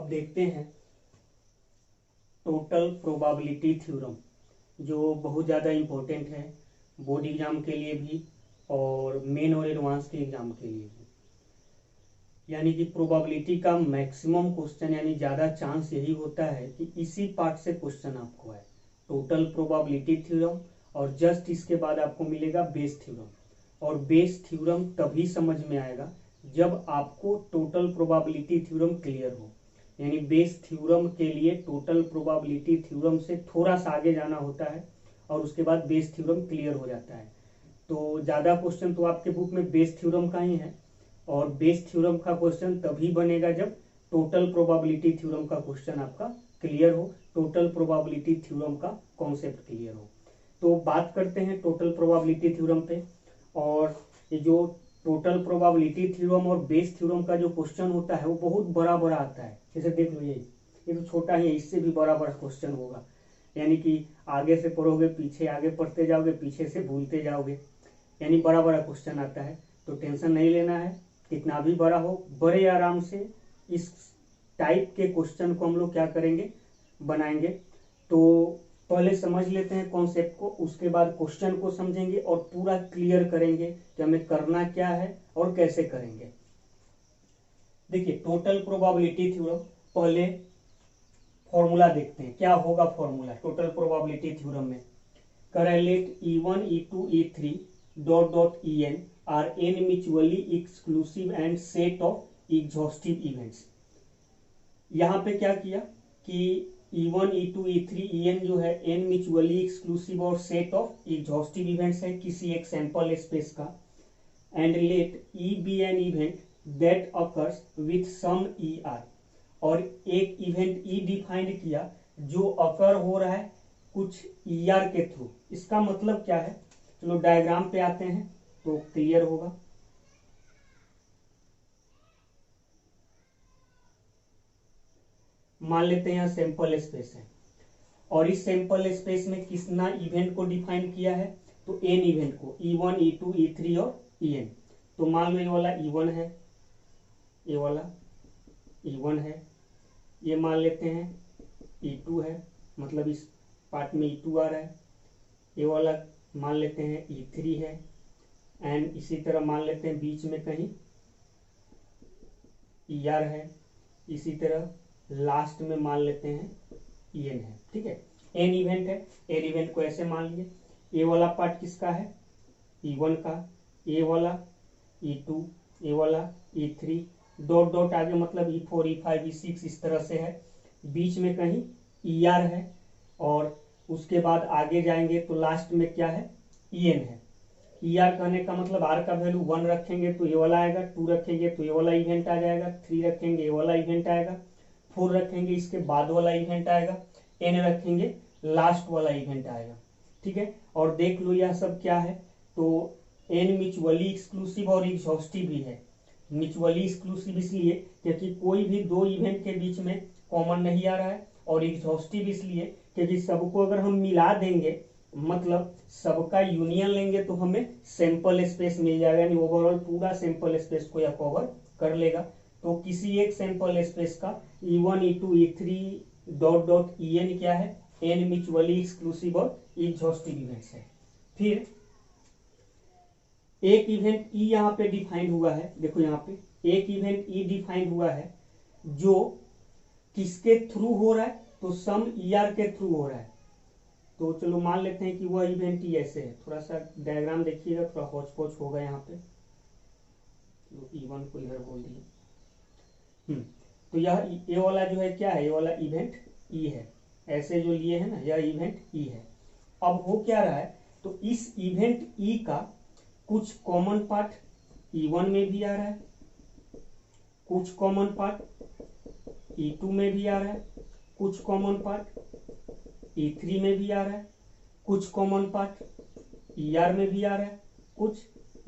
अब देखते हैं टोटल प्रोबेबिलिटी थ्योरम, जो बहुत ज़्यादा इम्पोर्टेंट है बोर्ड एग्जाम के लिए भी और मेन और एडवांस के एग्जाम के लिए भी। यानी कि प्रोबेबिलिटी का मैक्सिमम क्वेश्चन यानी ज़्यादा चांस यही होता है कि इसी पार्ट से क्वेश्चन आपको आए, टोटल प्रोबेबिलिटी थ्योरम, और जस्ट इसके बाद आपको मिलेगा बेस थ्योरम। और बेस थ्योरम तभी समझ में आएगा जब आपको टोटल प्रोबेबिलिटी थ्योरम क्लियर हो। यानी बेस थ्योरम के लिए टोटल प्रोबेबिलिटी थ्योरम से थोड़ा सा आगे जाना होता है और उसके बाद बेस थ्योरम क्लियर हो जाता है। तो ज़्यादा क्वेश्चन तो आपके बुक में बेस थ्योरम का ही है, और बेस थ्योरम का क्वेश्चन तभी बनेगा जब टोटल प्रोबेबिलिटी थ्योरम का क्वेश्चन आपका क्लियर हो, टोटल प्रोबेबिलिटी थ्योरम का कॉन्सेप्ट क्लियर हो। तो बात करते हैं टोटल प्रोबेबिलिटी थ्योरम पे। और ये जो टोटल प्रोबेबिलिटी थ्योरम और बेस थ्योरम का जो क्वेश्चन होता है वो बहुत बड़ा बड़ा आता है। जैसे देख लो ये तो छोटा ही है, इससे भी बड़ा बड़ा क्वेश्चन होगा। यानी कि आगे से पढ़ोगे पीछे, आगे पढ़ते जाओगे पीछे से भूलते जाओगे, यानी बड़ा बड़ा क्वेश्चन आता है। तो टेंशन नहीं लेना है, कितना भी बड़ा हो, बड़े आराम से इस टाइप के क्वेश्चन को हम लोग क्या करेंगे, बनाएंगे। तो पहले समझ लेते हैं कॉन्सेप्ट को, उसके बाद क्वेश्चन को समझेंगे और पूरा क्लियर करेंगे कि हमें करना क्या है और कैसे करेंगे। देखिए टोटल प्रोबेबिलिटी थ्योरम, पहले फॉर्मूला देखते हैं क्या होगा फॉर्मूला टोटल प्रोबेबिलिटी थ्योरम में। करेलेट E1 E2 E3 dot dot En are n mutually exclusive and set of exhaustive events. यहाँ पे क्या किया कि E1 E2 E3 En जो है n म्यूचुअली एक्सक्लूसिव और सेट ऑफ एग्जॉस्टिव इवेंट्स है किसी एक सैंपल स्पेस का, and let E be an event that occurs with some ER, और एक इवेंट E डिफाइंड किया जो अकर हो रहा है कुछ ER के थ्रू। इसका मतलब क्या है, चलो डायग्राम पे आते हैं तो क्लियर होगा। मान लेते हैं यहाँ सैंपल स्पेस है और इस सैंपल स्पेस में किसना इवेंट को डिफाइन किया है, तो n इवेंट को, E1 E2 E3 और En। तो मान लो ये वाला E1 है, ये वाला E1 है, ये मान लेते हैं E2 है, मतलब इस पार्ट में E2 आ रहा है, ये वाला मान लेते हैं E3 है, एंड इसी तरह मान लेते हैं बीच में कहीं ER है, इसी तरह लास्ट में मान लेते हैं En है। ठीक है, n इवेंट है, n इवेंट को ऐसे मान लिए। ये वाला पार्ट किसका है, E1 का, ये वाला E2, ये वाला E3, डॉट डॉट आगे मतलब E4 E5 E6 इस तरह से है, बीच में कहीं ER है, और उसके बाद आगे जाएंगे तो लास्ट में क्या है, En है। ER कहने का मतलब R का वैल्यू 1 रखेंगे तो ये वाला आएगा, 2 रखेंगे तो ये वाला इवेंट आ जाएगा, 3 रखेंगे ये वाला इवेंट आएगा, 4 रखेंगे इसके बाद वाला इवेंट आएगा, n रखेंगे लास्ट वाला इवेंट आएगा। ठीक है, और देख लो यह सब क्या है, तो n म्यूचुअली एक्सक्लूसिव और एग्जॉस्टिव भी है। म्यूचुअली एक्सक्लूसिव इसलिए क्योंकि कोई भी दो इवेंट के बीच में कॉमन नहीं आ रहा है, और एग्जॉस्टिव इसलिए क्योंकि सबको अगर हम मिला देंगे मतलब सबका यूनियन लेंगे तो हमें सैंपल स्पेस मिल जाएगा, यानी ओवरऑल पूरा सैंपल स्पेस को यह कवर कर लेगा। तो किसी एक सैंपल स्पेस का E1 E2 E3 dot dot En क्या है, n म्यूचुअली एक्सक्लूसिव और एग्जॉस्टिव इवेंट्स है। फिर एक इवेंट E यहाँ पे डिफाइंड हुआ है, देखो यहाँ पे एक इवेंट E डिफाइंड हुआ है जो किसके थ्रू हो रहा है, तो सम ER के थ्रू हो रहा है। तो चलो मान लेते हैं कि वह इवेंट ही ऐसे है, थोड़ा सा डायग्राम देखिएगा, थोड़ा हौच पौच होगा यहाँ पे, तो E1 को इधर बोल दिए। तो यह ये वाला जो है क्या है, ये वाला इवेंट E है, ऐसे जो लिए है ना यह इवेंट E है। अब हो क्या रहा है, तो इस इवेंट E का कुछ कॉमन पार्ट E1 में भी आ रहा है, कुछ कॉमन पार्ट E2 में भी आ रहा है, कुछ कॉमन पार्ट E3 में भी आ रहा है, कुछ कॉमन पार्ट ER में भी आ रहा है, कुछ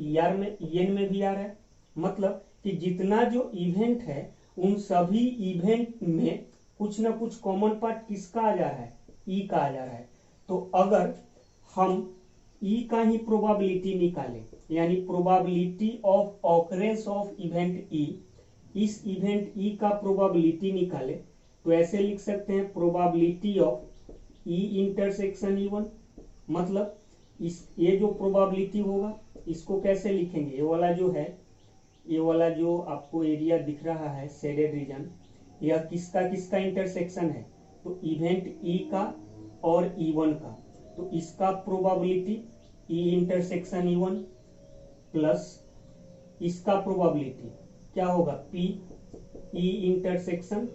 ER में En में भी आ रहा है। मतलब कि जितना जो इवेंट है उन सभी इवेंट में कुछ ना कुछ कॉमन पार्ट किसका आ जा रहा है, E का आ जा रहा है। तो अगर हम E का ही प्रोबेबिलिटी निकालें, यानी probability of occurrence of event E, इस इवेंट E का प्रोबेबिलिटी निकाले तो ऐसे लिख सकते हैं probability of E intersection E1, मतलब इस ये जो प्रोबेबिलिटी होगा इसको कैसे लिखेंगे, ये वाला जो है, ये वाला जो आपको एरिया दिख रहा है शेडेड रीजन, यह किसका किसका इंटरसेक्शन है, तो इवेंट ई का और E1 का। तो इसका probability E intersection E1 plus इसका प्रोबेबिलिटी क्या होगा, पी ई इंटरसेक्शन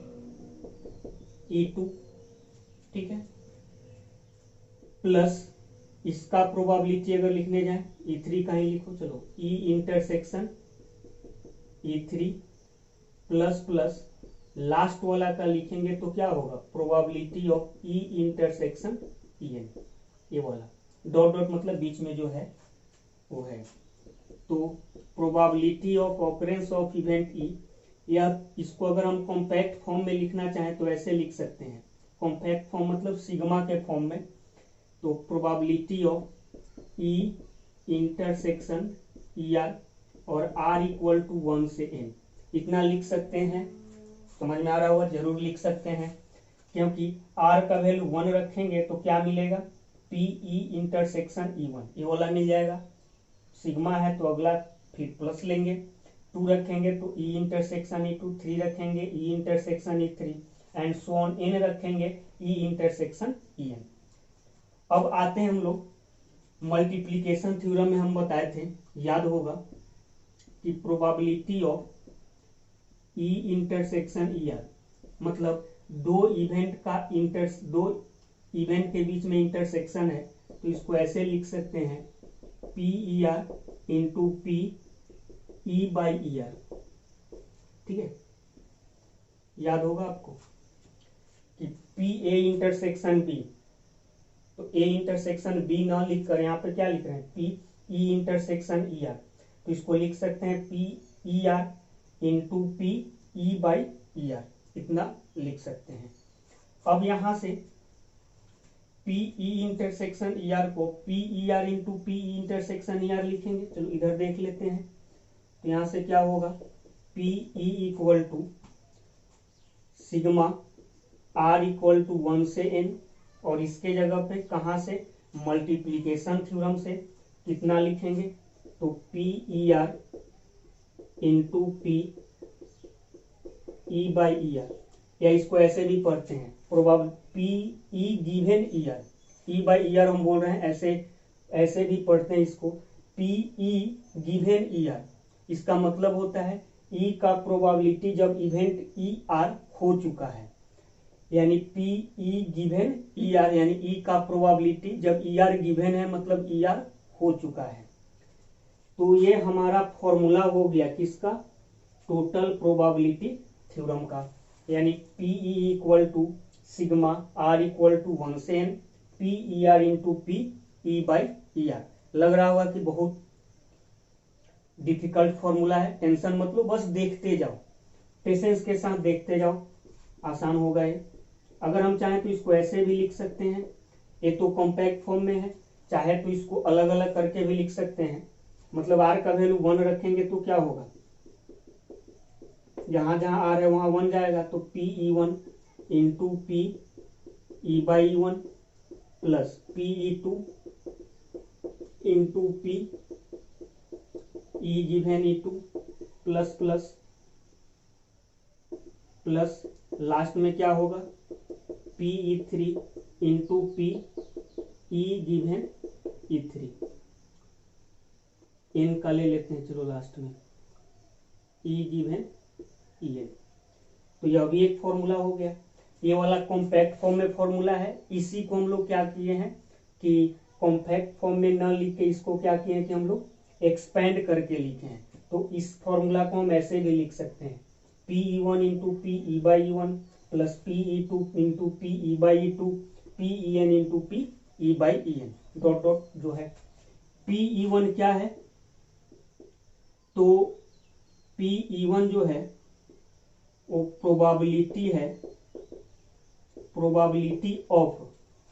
E2, ठीक है, प्लस इसका प्रोबेबिलिटी अगर लिखने जाए E3 का ही लिखो, चलो E intersection E3 plus plus last वाला का लिखेंगे तो क्या होगा, probability of E intersection En, ये वाला डॉट डॉट मतलब बीच में जो है वो है। तो probability of occurrence of event E, या इसको अगर हम कॉम्पैक्ट फॉर्म में लिखना चाहें तो ऐसे लिख सकते हैं, कॉम्पैक्ट फॉर्म मतलब सिग्मा के फॉर्म में। तो probability of E intersection ER और R इक्वल टू 1 से n, इतना लिख सकते हैं। समझ में आ रहा होगा, जरूर लिख सकते हैं, क्योंकि R का वैल्यू 1 रखेंगे तो क्या मिलेगा, PE इंटरसेक्शन E1, ये वाला मिल जाएगा। सिग्मा है तो अगला फिर प्लस लेंगे, 2 रखेंगे तो E इंटरसेक्शन E2, 3 रखेंगे E intersection E3 and so on, n रखेंगे E इंटरसेक्शन En। अब आते हैं हम लोग मल्टीप्लीकेशन थ्योरम में हम बताए थे, याद होगा कि probability of E intersection ER, मतलब दो इवेंट के बीच में इंटरसेक्शन है, तो इसको ऐसे लिख सकते हैं PER into P E by ER, ठीक है, याद होगा आपको कि पी ए इंटरसेक्शन बी, तो ए इंटरसेक्शन बी ना लिख कर यहाँ पे क्या लिख रहे हैं, पी ई इंटरसेक्शन ER, तो इसको लिख सकते हैं PER into P E by ER, इतना लिख सकते हैं। अब यहां से PE इंटरसेक्शन ER को PER into PE intersection ER लिखेंगे, चलो इधर देख लेते हैं। तो यहां से क्या होगा, PE equal to sigma R equal to 1 से n, और इसके जगह पे कहां से, मल्टीप्लीकेशन थ्योरम से कितना लिखेंगे, तो PER into P E by ER, या इसको ऐसे भी पढ़ते हैं probable PE given ER, E by ER हम बोल रहे हैं, ऐसे भी पढ़ते हैं इसको PE गिवन ER। इसका मतलब होता है E का प्रोबेबिलिटी जब इवेंट ER हो चुका है, यानी PE गिवन ER, यानी E का प्रोबेबिलिटी जब ER गिवन है मतलब ER हो चुका है। तो ये हमारा फॉर्मूला हो गया किसका, टोटल प्रोबेबिलिटी थ्योरम का, यानी PE equal to sigma R equal to 1 से n PER into P E by ER। लग रहा होगा कि बहुत डिफिकल्ट फॉर्मूला है, टेंशन मत लो, बस देखते जाओ, पेशेंस के साथ देखते जाओ, आसान होगा ये। अगर हम चाहें तो इसको ऐसे भी लिख सकते हैं, ये तो कॉम्पैक्ट फॉर्म में है, चाहे तो इसको अलग अलग करके भी लिख सकते हैं, मतलब R का वैल्यू 1 रखेंगे तो क्या होगा, जहां जहां R है वहां 1 जाएगा, तो PE1 into P E by E1 plus PE2 into P E given E2 plus plus plus last में क्या होगा, PE3 इंटू पी ई गिवन E3, n का ले लेते हैं, चलो लास्ट में E गिवन EN। तो यह भी एक फॉर्मूला हो गया, ये वाला कॉम्पैक्ट फॉर्म में फॉर्मूला है। इसी को हम लोग क्या किए हैं कि कॉम्पैक्ट फॉर्म में न लिख के इसको क्या किए हैं कि हम लोग एक्सपेंड करके लिखे हैं। तो इस फॉर्मूला को हम ऐसे भी लिख सकते हैं, PE1 into P E by E1 plus PE2 into P E by E2 PEN into P E by EN, dot dot जो है। PE1 क्या है, तो PE1 जो है वो प्रोबेबिलिटी है, प्रोबेबिलिटी ऑफ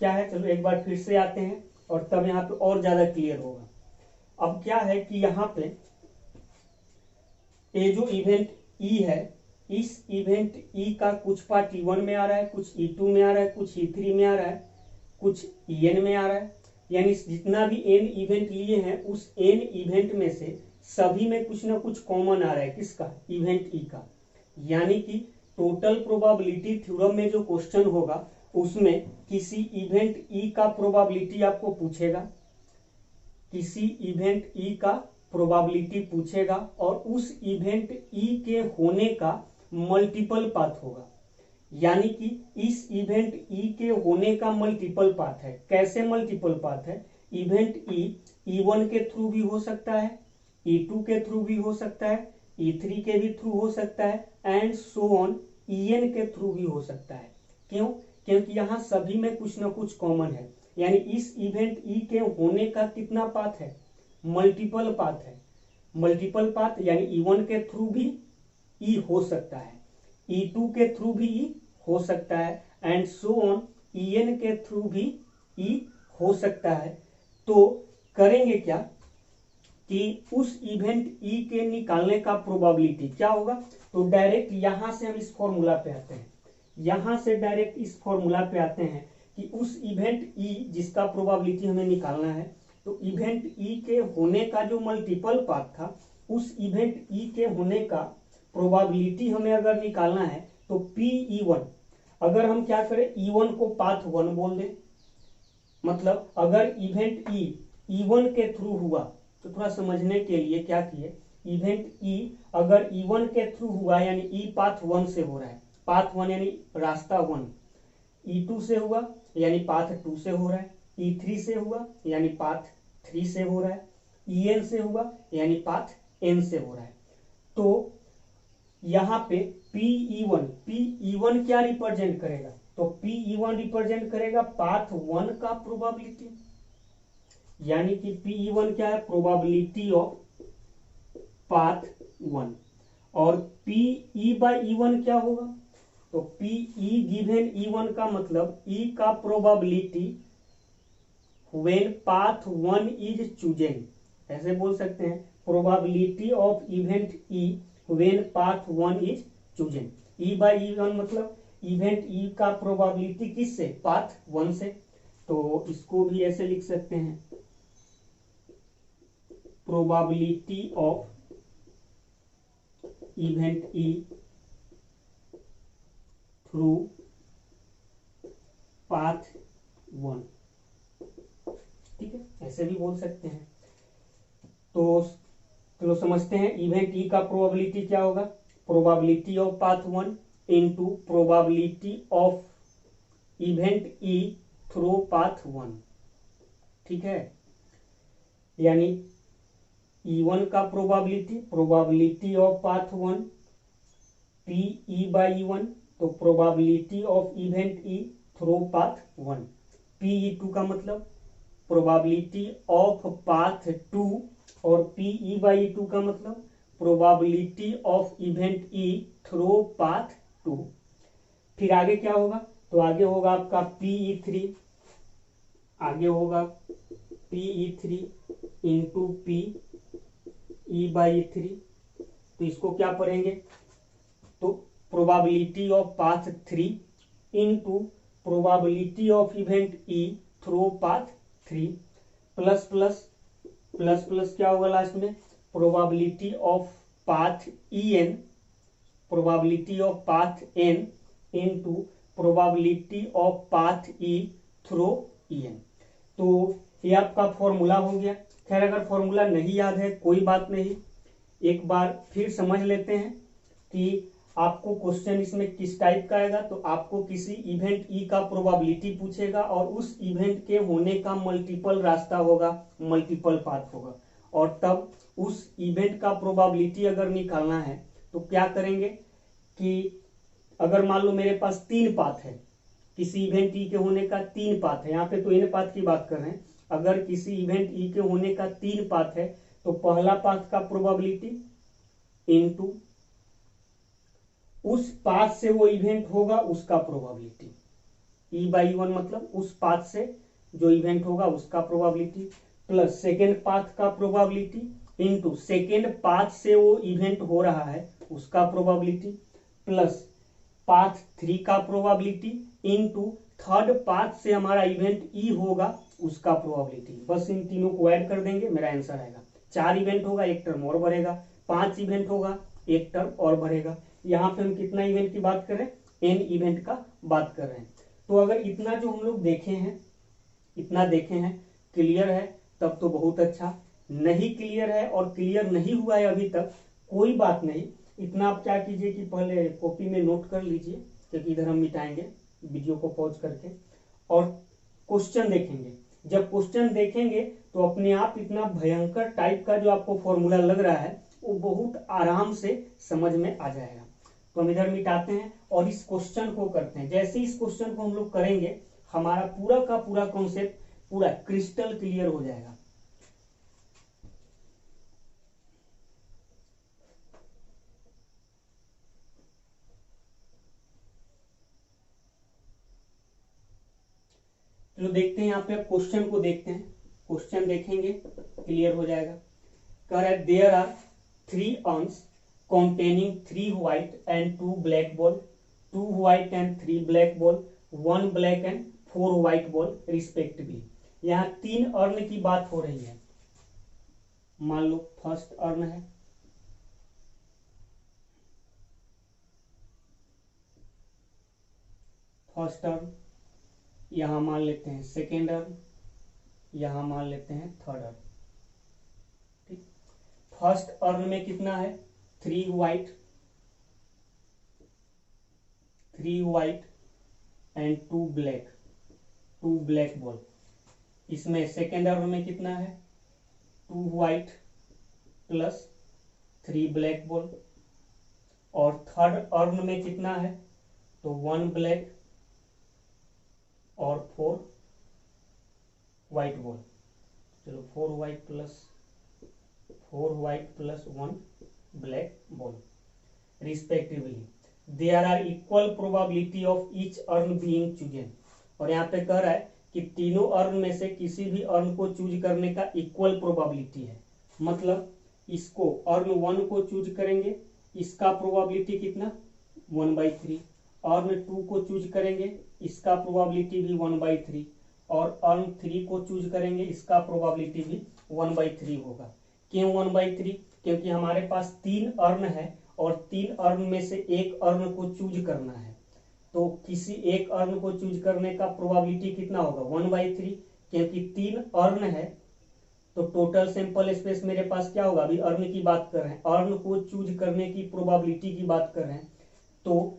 क्या है, चलो एक बार फिर से आते हैं और तब यहाँ पे और ज्यादा क्लियर होगा। अब क्या है कि यहाँ पे ये जो इवेंट E है इस इवेंट ई का कुछ पार्ट E1 में आ रहा है, कुछ E2 में आ रहा है, कुछ E3 में आ रहा है, कुछ En में आ रहा है, यानी जितना भी n इवेंट लिए हैं उस n इवेंट में से सभी में कुछ ना कुछ कॉमन आ रहा है। किसका? इवेंट ई का। यानी कि टोटल प्रोबेबिलिटी थ्योरम में जो क्वेश्चन होगा उसमें किसी इवेंट ई का प्रोबेबिलिटी आपको पूछेगा, किसी इवेंट ई का प्रोबेबिलिटी पूछेगा और उस इवेंट ई के होने का मल्टीपल पाथ होगा। यानी कि इस इवेंट ई के होने का मल्टीपल पाथ है। कैसे मल्टीपल पाथ है? इवेंट ई E1 के थ्रू भी हो सकता है, E2 के थ्रू भी हो सकता है, E3 के भी थ्रू हो सकता है एंड सो ऑन En के थ्रू भी हो सकता है। क्यों? क्योंकि यहाँ सभी में कुछ ना कुछ कॉमन है। यानी इस इवेंट ई के होने का कितना पाथ है? मल्टीपल पाथ है। मल्टीपल पाथ यानी E1 के थ्रू भी ई हो सकता है, E2 के थ्रू भी ई हो सकता है एंड सो ऑन En के थ्रू भी ई हो सकता है। तो करेंगे क्या कि उस इवेंट ई के निकालने का प्रोबेबिलिटी क्या होगा? तो डायरेक्ट यहां से हम इस फॉर्मूला पे आते हैं, यहां से डायरेक्ट इस फॉर्मूला पे आते हैं कि उस इवेंट ई जिसका प्रोबेबिलिटी हमें निकालना है, तो इवेंट ई के होने का जो मल्टीपल पाथ था उस इवेंट ई के होने का प्रोबेबिलिटी हमें अगर निकालना है तो P(E1) अगर हम क्या करें E1 को पाथ 1 बोल दें, मतलब अगर इवेंट ई E1 के थ्रू हुआ तो थोड़ा समझने के लिए क्या किए, इवेंट ई अगर E1 के थ्रू हुआ यानी ई पाथ 1 से हो रहा है, पाथ 1 यानी रास्ता 1, E2 से हुआ यानी पाथ 2 से हो रहा है, E3 से हुआ यानी पाथ 3 से हो रहा है, En से हुआ यानी पाथ n से हो रहा है। तो यहाँ पे P(E1) क्या रिप्रेजेंट करेगा? तो P(E1) रिप्रेजेंट करेगा पाथ 1 का प्रोबेबिलिटी, यानी कि P(E1) क्या है? Probability of path 1। और Pe/E1 क्या होगा? तो Pe गिवन E1 का मतलब E का probability when path 1 is chosen, ऐसे बोल सकते हैं probability of event E when path 1 is chosen. E/E1 मतलब इवेंट ई का प्रोबेबिलिटी किससे? पाथ 1 से। तो इसको भी ऐसे लिख सकते हैं, probability of event E through path 1, ठीक है, ऐसे भी बोल सकते हैं। तो चलो समझते हैं इवेंट ई का प्रोबेबिलिटी क्या होगा? Probability of path 1 into probability of event E through path 1, ठीक है। यानी E1 का प्रोबेबिलिटी ऑफ पाथ 1 Pe/E1, तो probability of event E through path 1। Pe2 का मतलब प्रोबेबिलिटी ऑफ पाथ 2 और Pe/E2 का मतलब probability of event E through path 2। फिर आगे क्या होगा? तो आगे होगा आपका Pe3, आगे होगा Pe3 इंटू Pe/E3। तो इसको क्या पढ़ेंगे? तो probability of path 3 into probability of event E through path 3 plus plus plus plus क्या होगा लास्ट में? Probability of path En, probability of path n into probability of path E through En। तो ये आपका फॉर्मूला हो गया। खैर अगर फॉर्मूला नहीं याद है कोई बात नहीं, एक बार फिर समझ लेते हैं कि आपको क्वेश्चन इसमें किस टाइप का आएगा। तो आपको किसी इवेंट ई का प्रोबेबिलिटी पूछेगा और उस इवेंट के होने का मल्टीपल रास्ता होगा, मल्टीपल पाथ होगा, और तब उस इवेंट का प्रोबेबिलिटी अगर निकालना है तो क्या करेंगे कि अगर मान लो मेरे पास 3 पाथ है, किसी इवेंट ई के होने का 3 पाथ है, यहाँ पे तो n पाथ की बात कर रहे हैं, अगर किसी इवेंट ई के होने का 3 पाथ है तो पहला पाथ का प्रोबेबिलिटी इनटू उस पाथ से वो इवेंट होगा उसका प्रोबेबिलिटी, E/E1 मतलब उस पाथ से जो इवेंट होगा उसका प्रोबेबिलिटी, प्लस सेकेंड पाथ का प्रोबेबिलिटी इनटू सेकेंड पाथ से वो इवेंट हो रहा है उसका प्रोबेबिलिटी, प्लस पाथ 3 का प्रोबेबिलिटी इनटू थर्ड पाथ से हमारा इवेंट ई होगा उसका प्रोबेबिलिटी। बस इन तीनों को ऐड कर देंगे, मेरा आंसर आएगा। 4 इवेंट होगा, एक टर्म और बढ़ेगा। 5 इवेंट होगा, एक टर्म और बढ़ेगा। यहाँ पे हम कितना इवेंट की बात कर रहे हैं? n इवेंट का बात कर रहे हैं। तो अगर इतना जो हम लोग देखे हैं, इतना देखे हैं, क्लियर है तब तो बहुत अच्छा। नहीं क्लियर है और क्लियर नहीं हुआ है अभी तक, कोई बात नहीं। इतना आप क्या कीजिए कि पहले कॉपी में नोट कर लीजिए, क्योंकि इधर हम मिटाएंगे वीडियो को पॉज करके, और क्वेश्चन देखेंगे। जब क्वेश्चन देखेंगे तो अपने आप इतना भयंकर टाइप का जो आपको फॉर्मूला लग रहा है वो बहुत आराम से समझ में आ जाएगा। तो हम इधर मिटाते हैं और इस क्वेश्चन को करते हैं। जैसे इस क्वेश्चन को हम लोग करेंगे, हमारा पूरा का पूरा कॉन्सेप्ट पूरा क्रिस्टल क्लियर हो जाएगा। चलो देखते हैं, यहाँ पे क्वेश्चन को देखते हैं। क्वेश्चन देखेंगे क्लियर हो जाएगा। कह रहा है there are 3 urns containing 3 white and 2 black ball, 2 white and 3 black ball, 1 black and 4 white ball respectively। यहाँ 3 अर्न की बात हो रही है। मान लो फर्स्ट अर्न है, फर्स्ट अर्न, यहां मान लेते हैं सेकेंड अर्न, यहां मान लेते हैं थर्ड अर्न। ठीक, फर्स्ट अर्न में कितना है? 3 white, 3 white and 2 black, 2 black ball. इसमें सेकेंड अर्न में कितना है? 2 व्हाइट प्लस 3 ब्लैक बॉल। और थर्ड अर्न में कितना है? तो 1 ब्लैक और 4 व्हाइट बॉल। चलो 4 white plus 1 black ball respectively. There are equal probability of each urn being chosen. और यहाँ पे कह रहा है कि तीनों अर्न में से किसी भी अर्न को चूज करने का इक्वल प्रोबेबिलिटी है। मतलब इसको अर्न 1 को चूज करेंगे, इसका प्रोबेबिलिटी कितना? 1/3। अर्न 2 को चूज करेंगे, इसका प्रोबेबिलिटी भी 1/3। और अर्न 3 को चूज करेंगे, इसका प्रोबेबिलिटी भी 1/3 होगा। क्यों 1/3? क्योंकि हमारे पास 3 अर्न है और 3 अर्न में से एक अर्न को चूज करना है। तो किसी एक अर्न को चूज करने का प्रोबेबिलिटी कितना होगा? 1/3। क्योंकि 3 अर्न है तो टोटल सैंपल स्पेस मेरे पास क्या होगा? अभी अर्न की बात कर रहे हैं, अर्न को चूज करने की प्रोबेबिलिटी की बात कर रहे हैं। तो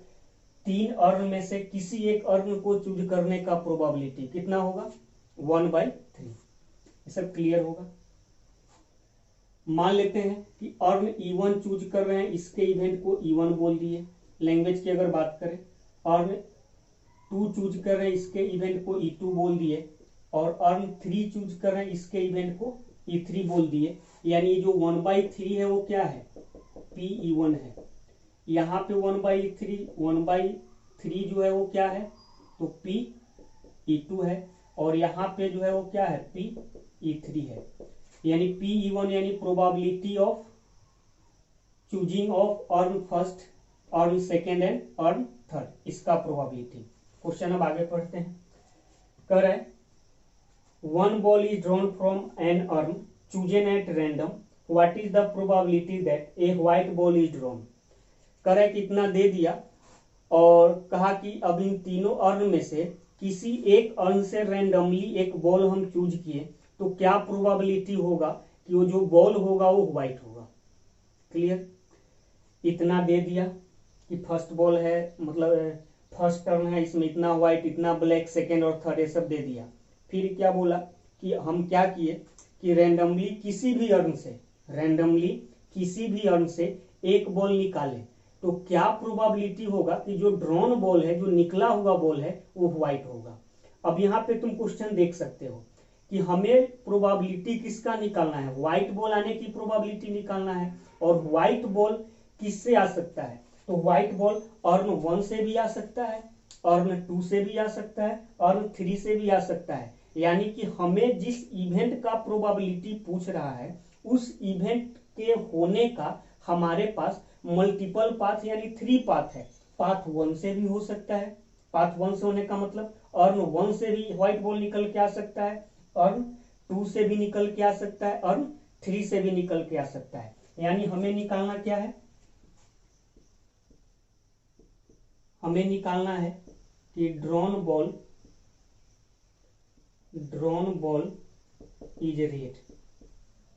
3 अर्न में से किसी एक अर्न को चूज करने का प्रोबेबिलिटी कितना होगा? 1/3। ये सब क्लियर होगा। मान लेते हैं कि अर्न E1 चूज कर रहे हैं, इसके इवेंट को E1 बोल दिए। लैंग्वेज की अगर बात करें, अर्न 2 चूज कर रहे हैं, इसके इवेंट को E2 बोल दिए। और अर्न 3 चूज कर रहे हैं, इसके इवेंट को E3 बोल दिए। यानी जो 1/3 है वो क्या है? PE1 है। यहाँ पे 1/3 जो है वो क्या है? तो PE2 है। और यहाँ पे जो है वो क्या है? PE3 है। यानी PE1 यानी probability of choosing of urn first, urn second and urn third, इसका प्रोबेबिलिटी। क्वेश्चन अब आगे पढ़ते हैं। कह रहे हैं 1 ball is drawn from an urn chosen at random, what is the probability that a white ball is drawn. कह रहे कि इतना दे दिया और कहा कि अब इन तीनों अर्न में से किसी एक अर्न से रैंडमली एक बॉल हम चूज किए तो क्या प्रोबेबिलिटी होगा कि वो जो बॉल होगा वो व्हाइट होगा। क्लियर? इतना दे दिया कि फर्स्ट बॉल है, मतलब फर्स्ट टर्न है, इसमें इतना व्हाइट, इतना ब्लैक, सेकेंड और थर्ड, ये सब दे दिया। फिर क्या बोला कि हम क्या किए कि रैंडमली किसी भी अर्न से एक बॉल निकाले तो क्या प्रोबेबिलिटी होगा कि जो ड्रॉन बॉल है, जो निकला हुआ बॉल है, वो व्हाइट होगा। अब यहाँ पे तुम क्वेश्चन देख सकते हो कि हमें प्रोबेबिलिटी किसका निकालना है? व्हाइट बॉल आने की प्रोबेबिलिटी निकालना है। और व्हाइट बॉल किससे आ सकता है? तो व्हाइट बॉल अर्न 1 से भी आ सकता है, अर्न 2 से भी आ सकता है, अर्न 3 से भी आ सकता है। यानी कि हमें जिस इवेंट का प्रोबेबिलिटी पूछ रहा है उस इवेंट के होने का हमारे पास मल्टीपल पाथ यानी 3 पाथ है। पाथ 1 से भी हो सकता है, पाथ 1 से होने का मतलब अर्न 1 से भी व्हाइट बॉल निकल के आ सकता है, अर्न 2 से भी निकल के आ सकता है, अर्न 3 से भी निकल के आ सकता है। यानी हमें निकालना क्या है, हमें निकालना है कि ड्रॉन बॉल इज रेड,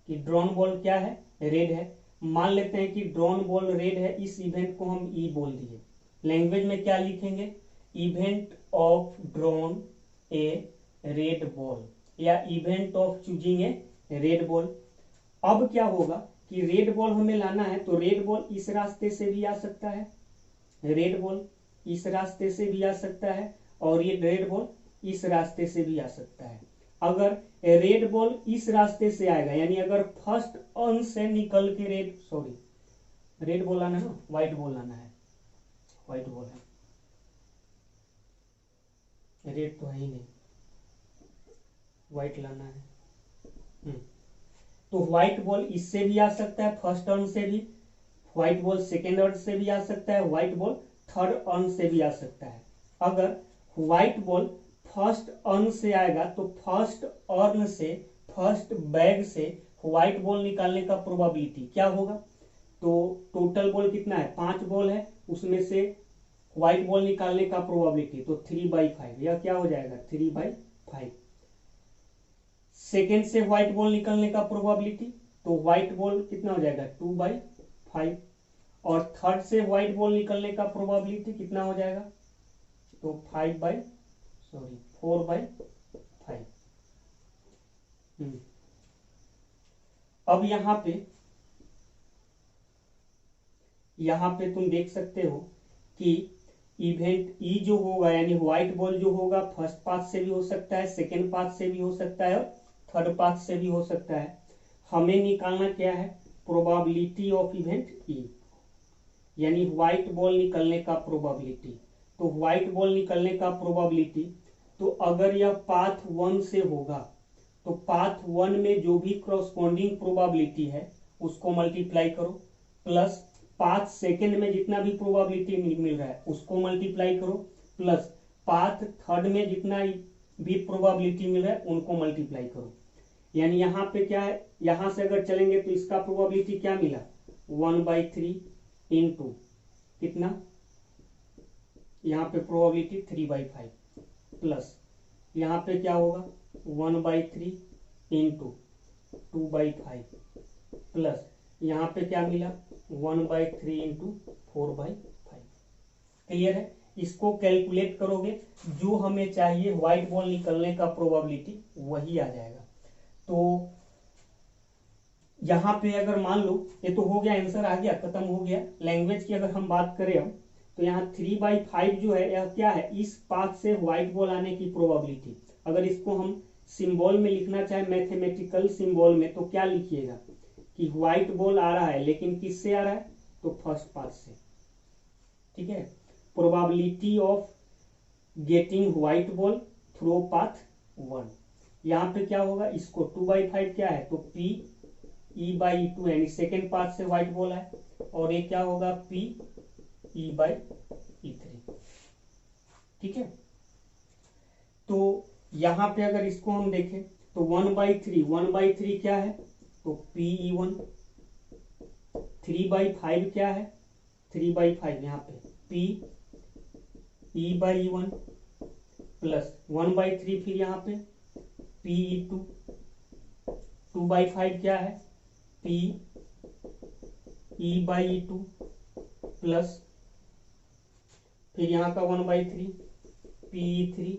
कि ड्रॉन बॉल क्या है, रेड है। मान लेते हैं कि ड्रॉन बॉल रेड है, इस इवेंट को हम ई बोल दिए। लैंग्वेज में क्या लिखेंगे, event of drawn a red ball या event of choosing a red ball. अब क्या होगा कि रेड बॉल हमें लाना है, तो रेड बॉल इस रास्ते से भी आ सकता है, रेड बॉल इस रास्ते से भी आ सकता है, और ये रेड बॉल इस रास्ते से भी आ सकता है। अगर रेड बॉल इस रास्ते से आएगा, यानी अगर फर्स्ट अर्न से निकल के रेड बॉल आना है ना, व्हाइट बॉल आना है, व्हाइट बॉल है, रेड तो है ही नहीं, व्हाइट लाना है। तो व्हाइट बॉल इससे भी आ सकता है, फर्स्ट अर्न से भी, व्हाइट बॉल सेकेंड अर्न से भी आ सकता है, व्हाइट बॉल थर्ड अर्न से भी आ सकता है। अगर व्हाइट बॉल फर्स्ट अर्न से आएगा तो फर्स्ट अर्न से, फर्स्ट बैग से व्हाइट बॉल निकालने का प्रोबेबिलिटी क्या होगा, तो टोटल बॉल कितना है, 5 बॉल है, उसमें से व्हाइट बॉल निकालने का प्रोबेबिलिटी तो 3/5, यह क्या हो जाएगा 3/5। सेकेंड से व्हाइट बॉल निकलने का प्रोबेबिलिटी, तो व्हाइट बॉल कितना हो जाएगा 2/5, और थर्ड से व्हाइट बॉल निकलने का प्रोबेबिलिटी कितना हो जाएगा, तो 4/5। अब यहां पे तुम देख सकते हो कि इवेंट ई जो होगा, यानी व्हाइट बॉल जो होगा फर्स्ट पाथ से भी हो सकता है, सेकेंड पाथ से भी हो सकता है, और थर्ड पाथ से भी हो सकता है। हमें निकालना क्या है, प्रोबेबिलिटी ऑफ इवेंट ई, यानी व्हाइट बॉल निकलने का प्रोबेबिलिटी। तो व्हाइट बॉल निकलने का प्रोबेबिलिटी, तो अगर यह पाथ 1 से होगा तो पाथ 1 में जो भी क्रॉसपोंडिंग प्रोबेबिलिटी है उसको मल्टीप्लाई करो, प्लस पाथ सेकेंड में जितना भी प्रोबेबिलिटी मिल रहा है उसको मल्टीप्लाई करो, प्लस पाथ थर्ड में जितना भी प्रोबेबिलिटी मिल रहा है उनको मल्टीप्लाई करो। यानी यहाँ पे क्या है, यहां से अगर चलेंगे तो इसका प्रोबेबिलिटी क्या मिला 1/3 इंटू कितना, यहाँ पे प्रोबेबिलिटी 3/5, प्लस यहाँ पे क्या होगा 1/3 इंटू 2/5, प्लस यहाँ पे क्या मिला 1/3 इंटू 4/5। क्लियर है, इसको कैलकुलेट करोगे, जो हमें चाहिए व्हाइट बॉल निकलने का प्रोबेबिलिटी वही आ जाएगा। तो यहां पे अगर मान लो ये तो हो गया, आंसर आ गया, खत्म हो गया। लैंग्वेज की अगर हम बात करें अब, तो यहाँ 3/5 जो है यह क्या है, इस पाथ से व्हाइट बॉल आने की प्रोबेबिलिटी। अगर इसको हम सिंबल में लिखना चाहे, मैथमेटिकल सिंबल में, तो क्या लिखिएगा कि व्हाइट बॉल आ रहा है, लेकिन किससे आ रहा है, तो फर्स्ट पाथ से। ठीक है, probability of getting white ball through path 1। यहाँ पे क्या होगा, इसको 2/5 क्या है, तो PE/E2 यानी सेकेंड पाथ से व्हाइट बॉल है, और ये क्या होगा PE/E3। ठीक है, तो यहां पे अगर इसको हम देखें तो 1/3 क्या है, तो PE1, 3/5 क्या है, 3/5 यहाँ पे PE/E1, प्लस 1/3 फिर यहाँ पे PE2, 2/5 क्या है PE/E2, प्लस फिर यहाँ का 1/3 PE3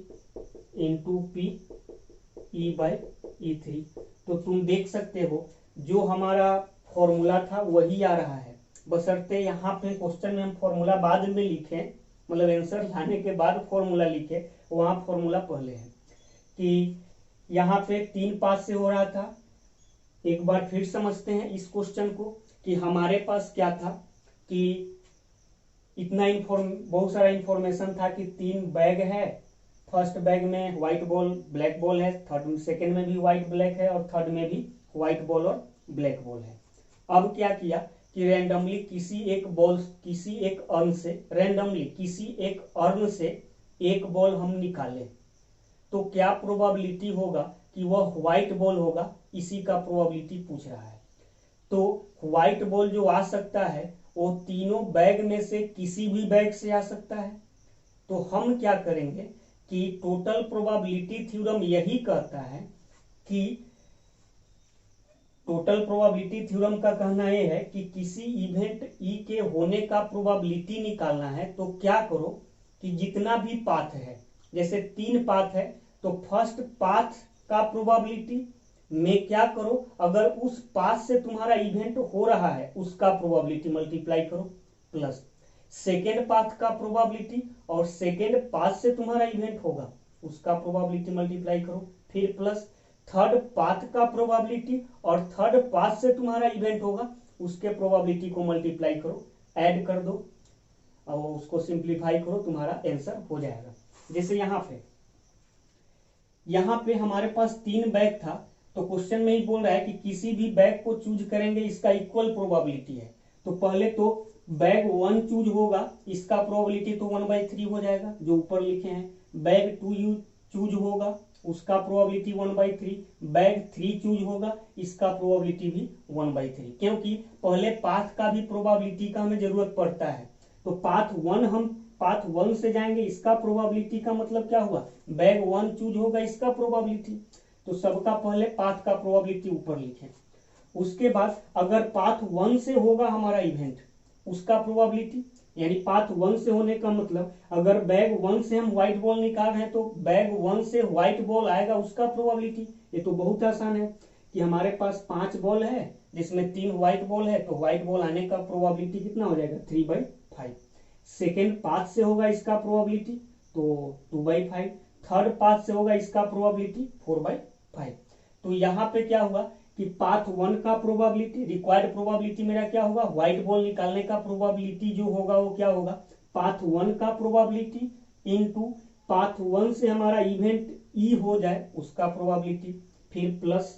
इंटू PE/E3। तो तुम देख सकते हो जो हमारा फॉर्मूला था वही आ रहा है, बशर्ते यहाँ पे क्वेश्चन में हम फॉर्मूला बाद में लिखे, मतलब आंसर लाने के बाद फॉर्मूला लिखे, वहां फॉर्मूला पहले है। कि यहाँ पे 3 पास से हो रहा था। एक बार फिर समझते हैं इस क्वेश्चन को, कि हमारे पास क्या था कि इतना बहुत सारा इंफॉर्मेशन था कि 3 बैग है, फर्स्ट बैग में व्हाइट बॉल ब्लैक बॉल है, थर्ड सेकेंड में भी व्हाइट ब्लैक है, और थर्ड में भी व्हाइट बॉल और ब्लैक बॉल है। अब क्या किया कि रैंडमली किसी एक अर्न से रैंडमली किसी एक अर्न से एक बॉल हम निकालें तो क्या प्रोबेबिलिटी होगा कि वह व्हाइट बॉल होगा, इसी का प्रोबेबिलिटी पूछ रहा है। तो व्हाइट बॉल जो आ सकता है वो तीनों बैग में से किसी भी बैग से आ सकता है। तो हम क्या करेंगे कि टोटल प्रोबेबिलिटी थ्योरम यही कहता है कि टोटल प्रोबेबिलिटी थ्योरम का कहना यह है कि किसी इवेंट ई के होने का प्रोबेबिलिटी निकालना है तो क्या करो कि जितना भी पाथ है, जैसे 3 पाथ है तो फर्स्ट पाथ का प्रोबेबिलिटी में क्या करो, अगर उस पाथ से तुम्हारा इवेंट हो रहा है उसका प्रोबेबिलिटी मल्टीप्लाई करो, प्लस सेकेंड पाथ का प्रोबेबिलिटी और सेकेंड पाथ से तुम्हारा इवेंट होगा उसका प्रोबेबिलिटी मल्टीप्लाई करो, फिर प्लस थर्ड पाथ का प्रोबेबिलिटी और थर्ड पाथ से तुम्हारा इवेंट होगा उसके प्रोबेबिलिटी को मल्टीप्लाई करो, ऐड कर दो और उसको सिंप्लीफाई करो, तुम्हारा आंसर हो जाएगा। जैसे यहाँ पे हमारे पास 3 बैग था तो क्वेश्चन में ही बोल रहा है कि किसी भी बैग को चूज करेंगे इसका इक्वल प्रोबेबिलिटी है। तो पहले तो बैग 1 चूज होगा, इसका प्रोबेबिलिटी तो 1/3 हो जाएगा जो ऊपर लिखे हैं। बैग 2 चूज होगा, उसका प्रोबेबिलिटी 1/3। बैग 3 चूज होगा, इसका प्रोबेबिलिटी भी 1/3, क्योंकि पहले पाथ का भी प्रोबेबिलिटी का हमें जरूरत पड़ता है। तो पाथ 1 से जाएंगे, इसका प्रोबेबिलिटी का मतलब क्या हुआ, बैग 1 चूज होगा, इसका प्रोबेबिलिटी। तो सबका पहले पाथ का प्रोबेबिलिटी ऊपर लिखें। उसके बाद अगर पाथ 1 से होगा हमारा इवेंट उसका प्रोबेबिलिटी, यानी पाथ 1 से होने का मतलब अगर बैग 1 से हम व्हाइट बॉल निकाल रहे हैं तो बैग 1 से व्हाइट बॉल आएगा उसका प्रोबेबिलिटी। ये तो बहुत आसान है कि हमारे पास 5 बॉल है जिसमें 3 व्हाइट बॉल है तो व्हाइट बॉल आने का प्रोबेबिलिटी कितना हो जाएगा, 3/5। सेकेंड पाथ से होगा इसका प्रोबेबिलिटी तो 2/5। थर्ड पाथ से होगा इसका प्रोबेबिलिटी 4/5। तो यहाँ पे क्या हुआ कि पाथ 1 का प्रोबेबिलिटी, रिक्वायर्ड प्रोबेबिलिटी मेरा क्या होगा, व्हाइट बॉल निकालने का प्रोबेबिलिटी जो होगा वो क्या होगा, पाथ 1 का प्रोबेबिलिटी इनटू पाथ 1 से हमारा इवेंट ई हो जाए उसका प्रोबेबिलिटी, फिर प्लस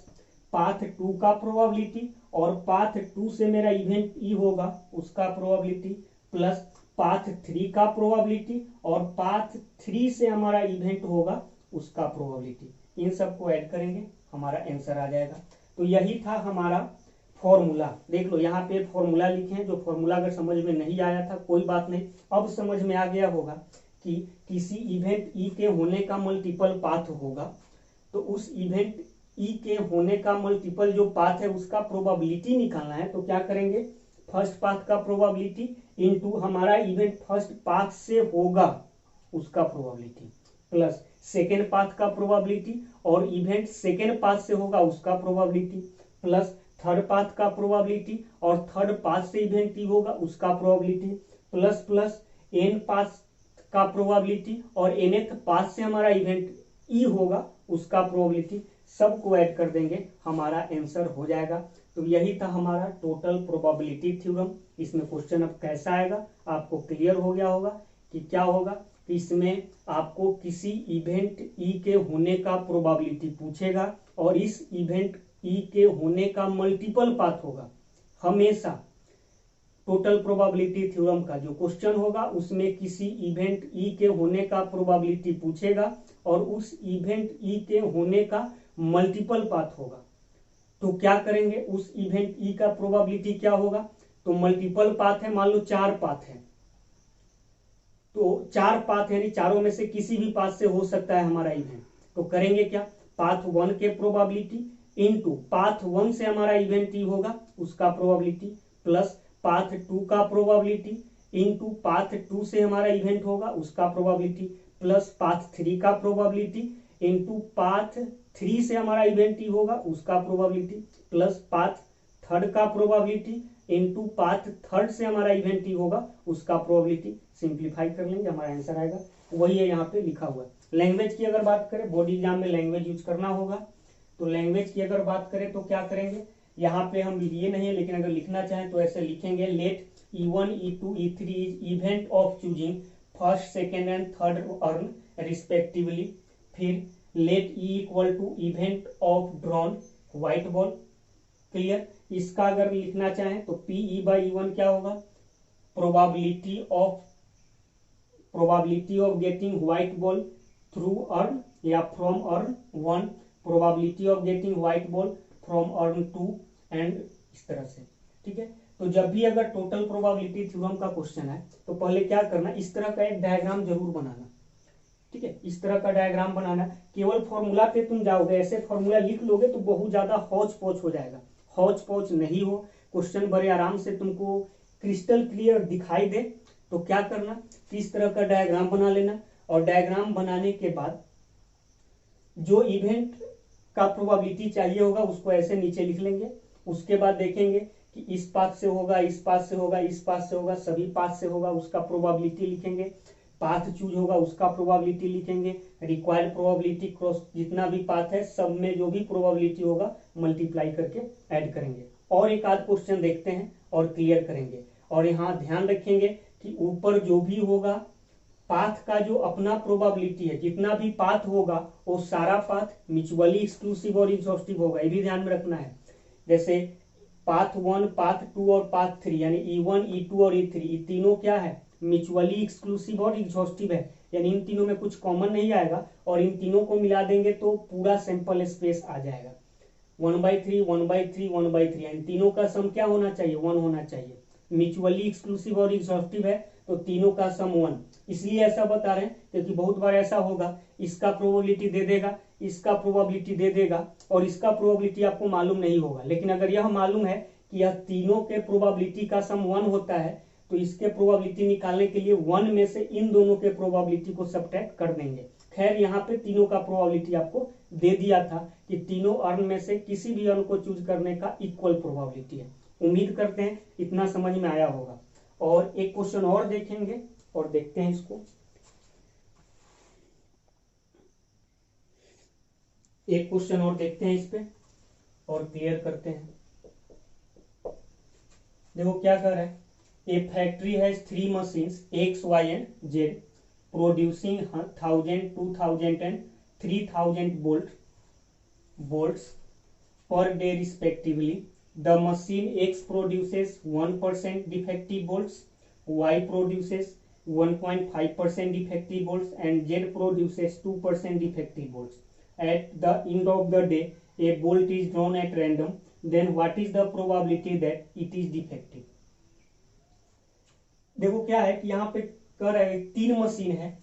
पाथ 2 का प्रोबेबिलिटी और पाथ 2 से मेरा इवेंट ई होगा उसका प्रोबेबिलिटी, प्लस पाथ 3 का प्रोबेबिलिटी और पाथ 3 से हमारा इवेंट होगा उसका प्रोबेबिलिटी। इन सबको ऐड करेंगे हमारा आंसर आ जाएगा। तो यही था हमारा फॉर्मूला। देख लो यहाँ पे फॉर्मूला लिखे हैं, जो फॉर्मूला अगर समझ में नहीं आया था कोई बात नहीं, अब समझ में आ गया होगा कि किसी इवेंट ई के होने का मल्टीपल पाथ होगा तो उस इवेंट ई के होने का मल्टीपल जो पाथ है उसका प्रोबेबिलिटी निकालना है। तो क्या करेंगे, फर्स्ट पाथ का प्रोबेबिलिटी इनटू हमारा इवेंट फर्स्ट पाथ से होगा उसका प्रोबेबिलिटी, प्लस सेकेंड पाथ का प्रोबेबिलिटी और इवेंट सेकेंड पाथ से होगा उसका प्रोबेबिलिटी, प्लस थर्ड पाथ का प्रोबेबिलिटी और थर्ड पाथ से इवेंट ई होगा उसका probability, plus plus n path का प्रोबेबिलिटी और nth पाथ से हमारा इवेंट ई होगा उसका प्रोबेबिलिटी। सबको ऐड कर देंगे हमारा आंसर हो जाएगा। तो यही था हमारा टोटल प्रोबेबिलिटी थ्योरम। इसमें क्वेश्चन अब कैसा आएगा आपको क्लियर हो गया होगा कि क्या होगा कि इसमें आपको किसी इवेंट ई के होने का प्रोबेबिलिटी पूछेगा और इस इवेंट ई के होने का मल्टीपल पाथ होगा। हमेशा टोटल प्रोबेबिलिटी थ्योरम का जो क्वेश्चन होगा उसमें किसी इवेंट ई के होने का प्रोबेबिलिटी पूछेगा और उस इवेंट ई के होने का मल्टीपल पाथ होगा। तो क्या करेंगे, उस इवेंट ई का प्रोबेबिलिटी क्या होगा, तो मल्टीपल पाथ है, मान लो 4 पाथ है तो 4 पाथ यानी चारों में से किसी भी पाथ से हो सकता है हमारा इवेंट। तो करेंगे क्या, पाथ 1 के प्रोबेबिलिटी इनटू पाथ 1 से हमारा इवेंट ई होगा उसका प्रोबेबिलिटी, प्लस पाथ 2 का प्रोबेबिलिटी इनटू पाथ 2 से हमारा इवेंट होगा उसका प्रोबेबिलिटी, प्लस पाथ 3 का प्रोबेबिलिटी इनटू पाथ 3 से हमारा इवेंट ई होगा उसका प्रोबेबिलिटी, प्लस पाथ थर्ड का प्रोबेबिलिटी इनटू पाथ थर्ड से हमारा इवेंट ई होगा उसका प्रोबेबिलिटी। सिंप्लीफाई कर लेंगे हमारा आंसर आएगा, वही है यहाँ पे लिखा हुआ है। लैंग्वेज की अगर बात करें, बोर्ड एग्जाम में लैंग्वेज यूज करना होगा, तो लैंग्वेज की अगर बात करें तो क्या करेंगे, यहाँ पे हम लिए नहीं है लेकिन अगर लिखना चाहें तो ऐसे लिखेंगे, let E1 E2 E3 is event of choosing first second and third urn respectively. फिर let E equal to event of drawn white ball, clear. इसका अगर लिखना चाहें तो PE/E1 क्या होगा, probability of getting white ball through urn या from urn 1, probability of getting white ball from urn 2 and इस तरह से। ठीक है, तो जब भी अगर टोटल प्रोबेबिलिटी थ्योरम का क्वेश्चन है तो पहले क्या करना, इस तरह का एक डायग्राम जरूर बनाना। ठीक है, इस तरह का डायग्राम बनाना। केवल फॉर्मूला पे तुम जाओगे, ऐसे फॉर्मूला लिख लोगे तो बहुत ज्यादा हौच पौच हो जाएगा। हौच पौच नहीं हो, क्वेश्चन बड़े आराम से तुमको क्रिस्टल क्लियर दिखाई दे, तो क्या करना, इस तरह का डायग्राम बना लेना। और डायग्राम बनाने के बाद जो इवेंट का प्रोबेबिलिटी चाहिए होगा उसको ऐसे नीचे लिख लेंगे। उसके बाद देखेंगे कि इस पाथ से होगा, इस पाथ से होगा, इस पाथ से होगा, सभी पाथ से होगा, उसका प्रोबेबिलिटी लिखेंगे। पाथ चूज होगा उसका प्रोबेबिलिटी लिखेंगे। रिक्वायर्ड प्रोबेबिलिटी क्रॉस जितना भी पाथ है सब में जो भी प्रोबेबिलिटी होगा मल्टीप्लाई करके ऐड करेंगे। और एक आध क्वेश्चन देखते हैं और क्लियर करेंगे। और यहाँ ध्यान रखेंगे कि ऊपर जो भी होगा पाथ का जो अपना प्रोबेबिलिटी है, जितना भी पाथ होगा वो सारा पाथ म्यूचुअली एक्सक्लूसिव और एग्जॉस्टिव होगा, ये भी ध्यान में रखना है। जैसे पाथ 1, पाथ 2 और पाथ 3 यानी E1, E2 और E3, ये तीनों क्या है, म्यूचुअली एक्सक्लूसिव और एग्जॉस्टिव है, यानी इन तीनों में कुछ कॉमन नहीं आएगा। और इन तीनों को मिला देंगे तो पूरा सैंपल स्पेस आ जाएगा। 1/3, 1/3, 1/3, इन तीनों का सम क्या होना चाहिए, 1 होना चाहिए। म्यूचुअली एक्सक्लूसिव और एग्जॉस्टिव है तो तीनों का सम 1। इसलिए ऐसा बता रहे हैं क्योंकि बहुत बार ऐसा होगा, इसका प्रोबेबिलिटी दे देगा, इसका प्रोबेबिलिटी दे देगा और इसका प्रोबेबिलिटी आपको मालूम नहीं होगा। लेकिन अगर यह मालूम है कि यह तीनों के प्रोबेबिलिटी का सम 1 होता है तो इसके प्रोबेबिलिटी निकालने के लिए 1 में से इन दोनों के प्रोबेबिलिटी को सब्ट्रैक्ट कर देंगे। खैर यहाँ पे तीनों का प्रोबेबिलिटी आपको दे दिया था कि तीनों अर्न में से किसी भी अर्न को चूज करने का इक्वल प्रोबेबिलिटी है। उम्मीद करते हैं इतना समझ में आया होगा। और एक क्वेश्चन और देखेंगे और देखते हैं इसको। एक क्वेश्चन और देखते हैं इस पे और क्लियर करते हैं। देखो क्या कर रहा है, a factory has 3 machines X, Y and Z producing 1000, 2000 and 3000 bolts per day respectively. The machine X produces 1% defective bolts, Y produces 1.5% defective bolts and Z produces 2% defective bolts. At the end of the day, a bolt is drawn at random. Then what is the probability that it is defective? देखो क्या है कि यहाँ पे कर रहे 3 machine है।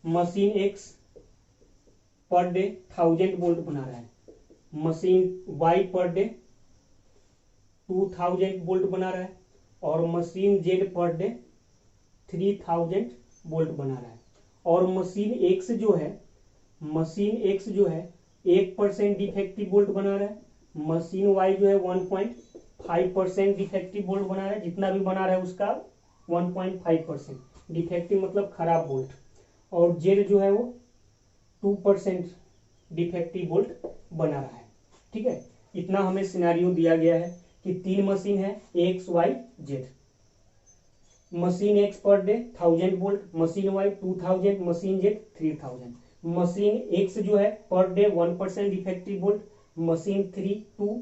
Machine X per day 1000 bolt बना रहा है, machine Y per day 2000 bolt बना रहा है और machine Z per day 3000 bolt बना रहा है। और मशीन X जो है 1% डिफेक्टिव बोल्ट बना रहा है, मशीन Y जो है 1.5% डिफेक्टिव बोल्ट बना रहा है। जितना भी बना रहा है उसका 1.5% डिफेक्टिव मतलब खराब बोल्ट, और Z जो है वो 2% डिफेक्टिव बोल्ट बना रहा है। ठीक है, इतना हमें सिनेरियो दिया गया है कि 3 मशीन है X, Y, Z। Machine X per day 1000 bolt, machine Y 2000, machine Z 3000। Machine X जो है per day 1% defective bolt, machine 3 2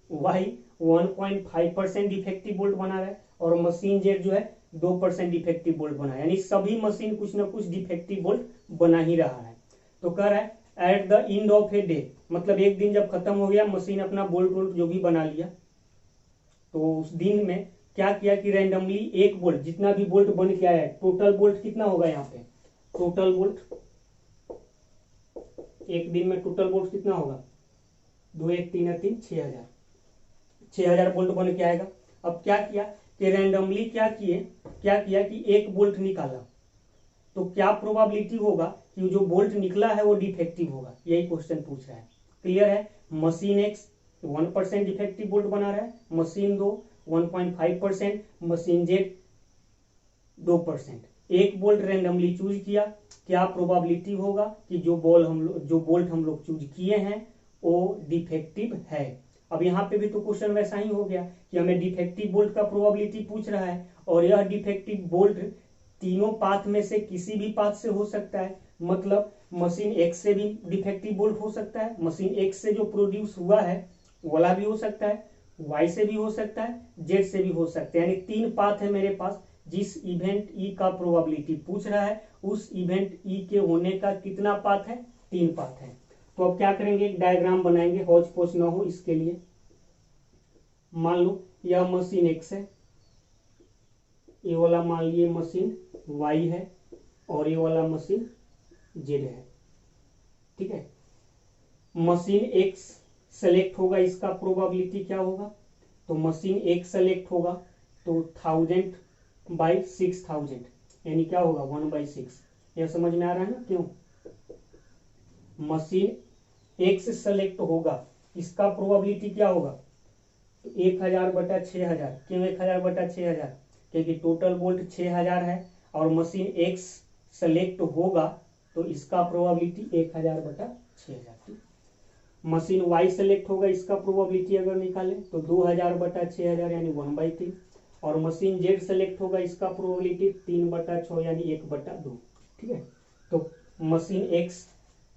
Y 1.5% defective bolt बना रहा है और मशीन Z जो है 2% डिफेक्टिव बोल्ट बना है। यानी सभी मशीन कुछ ना कुछ डिफेक्टिव बोल्ट बना ही रहा है। तो कह रहा है at the end of a day, मतलब एक दिन जब खत्म हो गया, मशीन अपना बोल्ट वोल्ट जो भी बना लिया, तो उस दिन में क्या किया कि रैंडमली एक बोल्ट, जितना भी बोल्ट बन के आया है, टोटल बोल्ट कितना होगा यहाँ पे, टोटल बोल्ट एक दिन में टोटल बोल्ट कितना होगा, 2 1 3 3 6000 बोल्ट बन के आएगा। अब क्या किया कि रैंडमली क्या किया कि एक बोल्ट निकाला, तो क्या प्रोबेबिलिटी होगा कि जो बोल्ट निकला है वो डिफेक्टिव होगा, यही क्वेश्चन पूछ रहा है। क्लियर है, मशीन X 1% डिफेक्टिव बोल्ट बना रहा है, मशीन 2 1.5%, मशीन Z 2%। एक बोल्ट रैंडमली चूज किया, क्या प्रोबेबिलिटी होगा कि जो बोल्ट हम लोग चूज किए हैं वो डिफेक्टिव है। अब यहाँ पे भी तो क्वेश्चन वैसा ही हो गया कि हमें डिफेक्टिव बोल्ट का प्रोबेबिलिटी पूछ रहा है और यह डिफेक्टिव बोल्ट तीनों पाथ में से किसी भी पाथ से हो सकता है। मतलब मशीन X से भी डिफेक्टिव बोल्ट हो सकता है, मशीन X से जो प्रोड्यूस हुआ है वाला भी हो सकता है, वाई से भी हो सकता है, जेड से भी हो सकता है। यानी 3 पाथ है मेरे पास। जिस इवेंट ई का प्रोबेबिलिटी पूछ रहा है उस इवेंट ई के होने का कितना पाथ है, 3 पाथ है। तो अब क्या करेंगे, एक डायग्राम बनाएंगे, हौच पौच ना हो इसके लिए। मान लो यह मशीन एक्स है, ये वाला मान लीजिए मशीन वाई है, और ये वाला मशीन जेड है। ठीक है, मशीन एक्स सेलेक्ट होगा, इसका प्रोबेबिलिटी क्या होगा, तो मशीन एक्स सेलेक्ट होगा तो 1000/6000 यानी क्या होगा 1/6। यह समझ में आ रहा है ना क्यों। मशीन एक्स सेलेक्ट होगा, इसका प्रोबेबिलिटी क्या होगा, तो 1000/6000। क्यों 1000/6000, क्योंकि टोटल वोल्ट 6000 है और मशीन एक्स सेलेक्ट होगा तो इसका प्रोबेबिलिटी 1000/6000। मशीन वाई सेलेक्ट होगा, इसका प्रोबेबिलिटी अगर निकालें तो 2000/6000 यानी 1/3। और मशीन जेड सेलेक्ट होगा, इसका प्रोबेबिलिटी 3/6 यानी 1/2। ठीक है, तो मशीन एक्स,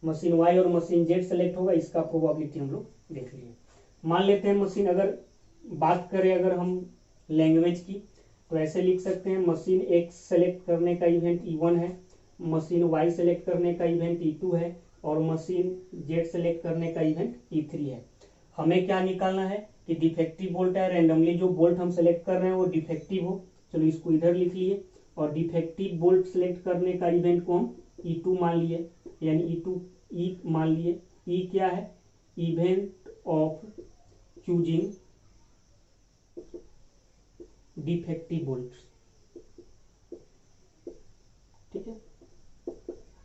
मशीन वाई और मशीन जेड सेलेक्ट होगा, इसका प्रोबेबिलिटी हम लोग देख लिए। मान लेते हैं मशीन, अगर बात करें अगर हम लैंग्वेज की, तो ऐसे लिख सकते हैं मशीन एक्स सेलेक्ट करने का इवेंट E1 है, मशीन वाई सेलेक्ट करने का इवेंट E2 है, और मशीन जेड सेलेक्ट करने का इवेंट E3 है। हमें क्या निकालना है कि डिफेक्टिव बोल्ट है, रैंडमली जो बोल्ट हम सेलेक्ट कर रहे हैं वो डिफेक्टिव हो। चलो इसको इधर लिख लिए, और डिफेक्टिव बोल्ट सेलेक्ट करने का इवेंट को हम E2 मान लिए, यानी E मान लिए। E क्या है, event of choosing defective bolt. ठीक है,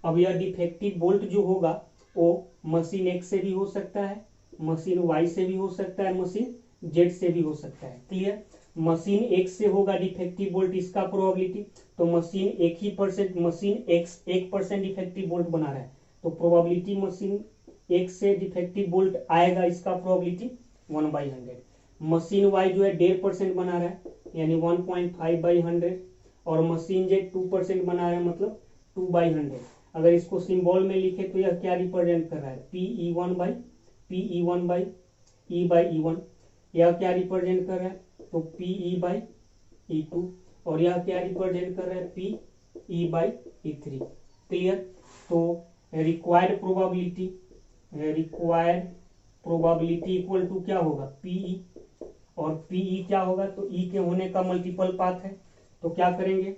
अब यह डिफेक्टिव बोल्ट जो होगा वो मशीन एक्स से भी हो सकता है, मशीन वाई से भी हो सकता है, मशीन जेड से भी हो सकता है। क्लियर, मशीन एक्स से होगा डिफेक्टिव बोल्ट, इसका प्रोबेबिलिटी, तो machine machine x 1% defective bolt बना रहा है, तो प्रोबेबिलिटी मशीन एक्स से डिफेक्टिव बोल्ट आएगा, इसका प्रोबेबिलिटी 1/100। मशीन वाई जो है 1.5% बना रहा है, यानी 1.5/100, और मशीन जेड 2% बना रहा है, मतलब 2/100। अगर इसको सिंबल में लिखे तो यह क्या रिप्रेजेंट कर रहा है, PE1/E1। यह क्या रिप्रेजेंट कर रहा है, तो PE/E2, और यह क्या रिप्रेजेंट कर रहा है, PE/E3। क्लियर, तो रिक्वायर्ड प्रोबेबिलिटी इक्वल टू क्या होगा, PE, और PE क्या होगा, तो E के होने का मल्टीपल पाथ है, तो क्या करेंगे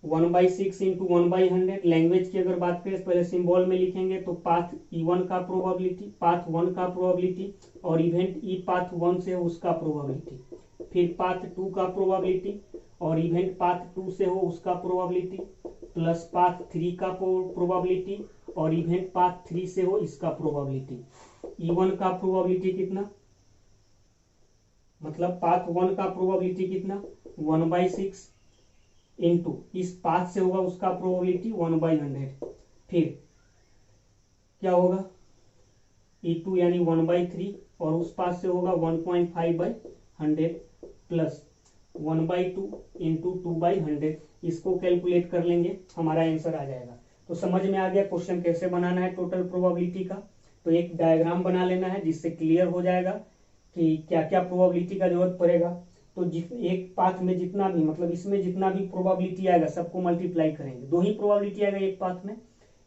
1/6 इंटू 1/100। लैंग्वेज की अगर बात करें पहले सिंबल में लिखेंगे, तो पाथ E1 का प्रोबेबिलिटी, पाथ 1 का प्रोबेबिलिटी, और इवेंट E पाथ 1 से हो उसका प्रोबेबिलिटी, फिर पाथ 2 का प्रोबेबिलिटी, और इवेंट पाथ 2 से हो उसका प्रोबेबिलिटी, प्लस पाथ 3 का प्रोबेबिलिटी, और इवेंट पाथ 3 से हो इसका प्रोबेबिलिटी। E1 का प्रोबेबिलिटी कितना, मतलब पाथ 1 का प्रोबेबिलिटी कितना 1/6 इंटू इस पाथ से होगा उसका प्रोबेबिलिटी 1/100, फिर क्या होगा E2 यानी 1/3, और उस पाथ से होगा 1.5/100 प्लस 1/2 इंटू 2/100। इसको कैलकुलेट कर लेंगे, हमारा आंसर आ जाएगा। तो समझ में आ गया क्वेश्चन कैसे बनाना है टोटल प्रोबेबिलिटी का। तो एक डायग्राम बना लेना है जिससे क्लियर हो जाएगा कि क्या क्या प्रोबेबिलिटी का जरूरत पड़ेगा। तो एक पाथ में जितना भी, मतलब इसमें जितना भी प्रोबेबिलिटी आएगा सबको मल्टीप्लाई करेंगे। 2 ही प्रोबेबिलिटी आएगा एक पाथ में,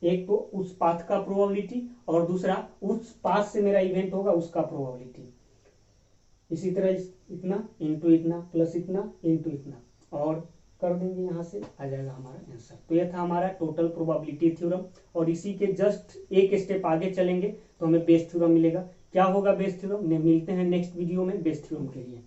एक तो उस पाथ का प्रोबेबिलिटी, और दूसरा उस पाथ से मेरा इवेंट होगा उसका प्रोबेबिलिटी। इसी तरह इतना इंटू इतना प्लस इतना इंटू इतना, और कर देंगे, यहाँ से आ जाएगा हमारा आंसर। तो यह था हमारा टोटल प्रोबेबिलिटी थ्योरम। और इसी के जस्ट एक स्टेप आगे चलेंगे तो हमें बेस थ्योरम मिलेगा। क्या होगा बेस थ्योरम, मिलते हैं नेक्स्ट वीडियो में बेस थ्योरम के लिए।